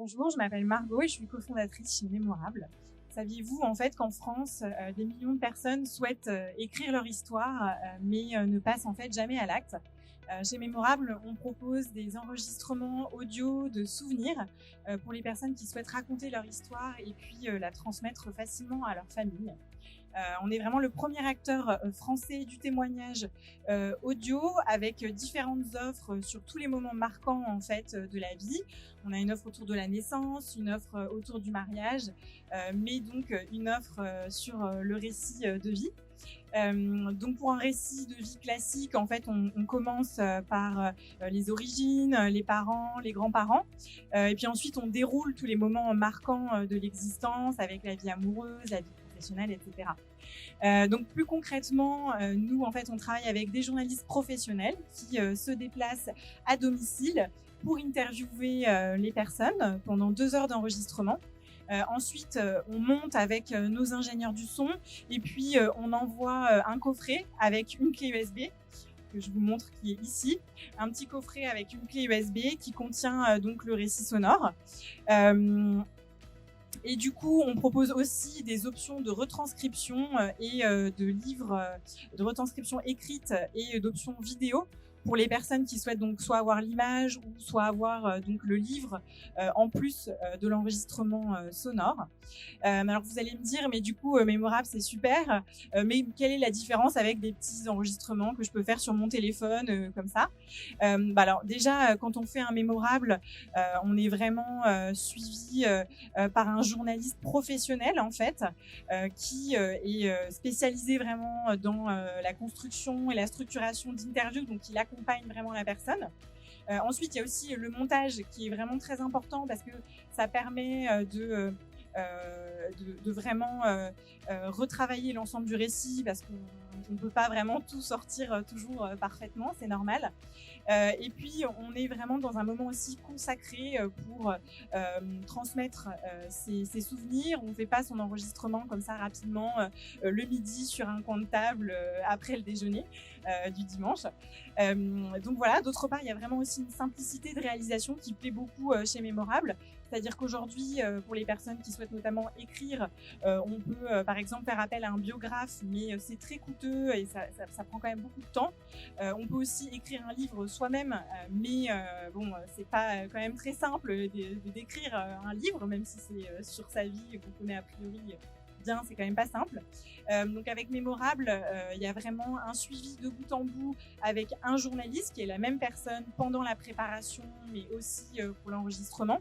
Bonjour, je m'appelle Margot et je suis cofondatrice chez Mémorable. Saviez-vous en fait qu'en France, des millions de personnes souhaitent écrire leur histoire, mais ne passent en fait jamais à l'acte. Chez Mémorable, on propose des enregistrements audio de souvenirs pour les personnes qui souhaitent raconter leur histoire et puis la transmettre facilement à leur famille. On est vraiment le premier acteur français du témoignage audio avec différentes offres sur tous les moments marquants en fait de la vie. On a une offre autour de la naissance, une offre autour du mariage, mais donc une offre sur le récit de vie. Donc pour un récit de vie classique, en fait, on commence par les origines, les parents, les grands-parents, et puis ensuite on déroule tous les moments marquants de l'existence avec la vie amoureuse, la vie professionnelle, etc. Donc plus concrètement, nous en fait on travaille avec des journalistes professionnels qui se déplacent à domicile pour interviewer les personnes pendant 2 heures d'enregistrement. Ensuite, on monte avec nos ingénieurs du son et puis on envoie un coffret avec une clé USB que je vous montre qui est ici, un petit coffret avec une clé USB qui contient donc le récit sonore. Et du coup, on propose aussi des options de retranscription et de livres de retranscription écrite et d'options vidéo pour les personnes qui souhaitent donc soit avoir l'image ou soit avoir donc le livre en plus de l'enregistrement sonore. Alors vous allez me dire, mais du coup, Mémorable, c'est super, mais quelle est la différence avec des petits enregistrements que je peux faire sur mon téléphone comme ça? Alors déjà, quand on fait un Mémorable, on est vraiment suivi par un journaliste professionnel en fait, qui est spécialisé vraiment dans la construction et la structuration d'interviews, donc il accompagne vraiment la personne. Ensuite, il y a aussi le montage qui est vraiment très important parce que ça permet de vraiment retravailler l'ensemble du récit parce qu'on ne peut pas vraiment tout sortir toujours parfaitement, c'est normal. Et puis, on est vraiment dans un moment aussi consacré pour transmettre ses souvenirs. On ne fait pas son enregistrement comme ça rapidement le midi sur un coin de table après le déjeuner du dimanche. Donc voilà, d'autre part, il y a vraiment aussi une simplicité de réalisation qui plaît beaucoup chez Mémorable. C'est-à-dire qu'aujourd'hui, pour les personnes qui souhaitent notamment écrire, on peut par exemple faire appel à un biographe, mais c'est très coûteux et ça prend quand même beaucoup de temps. On peut aussi écrire un livre soi-même, mais bon, c'est pas quand même très simple d'écrire un livre, même si c'est sur sa vie qu'on connaît a priori bien, c'est quand même pas simple. Donc avec Mémorable, il y a vraiment un suivi de bout en bout avec un journaliste qui est la même personne pendant la préparation, mais aussi pour l'enregistrement.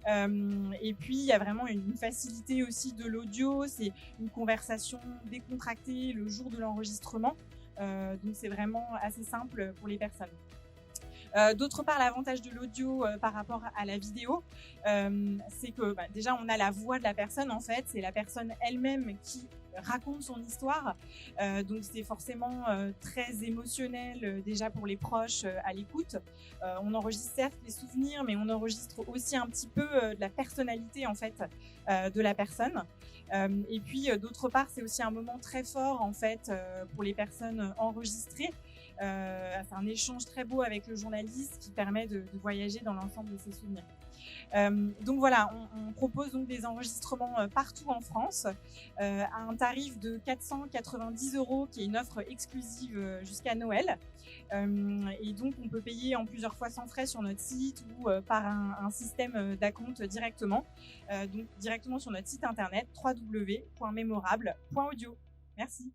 Et puis il y a vraiment une facilité aussi de l'audio, c'est une conversation décontractée le jour de l'enregistrement, donc c'est vraiment assez simple pour les personnes. D'autre part, l'avantage de l'audio par rapport à la vidéo, c'est que déjà on a la voix de la personne en fait, c'est la personne elle-même qui raconte son histoire, donc c'est forcément très émotionnel déjà pour les proches à l'écoute. On enregistre certes les souvenirs, mais on enregistre aussi un petit peu de la personnalité en fait de la personne. Et puis d'autre part, c'est aussi un moment très fort en fait pour les personnes enregistrées. C'est un échange très beau avec le journaliste qui permet de voyager dans l'ensemble de ses souvenirs. Donc voilà, on propose donc des enregistrements partout en France à un tarif de 490 €, qui est une offre exclusive jusqu'à Noël. Et donc on peut payer en plusieurs fois sans frais sur notre site ou par un système d'acompte directement, donc directement sur notre site internet www.memorable.audio. Merci.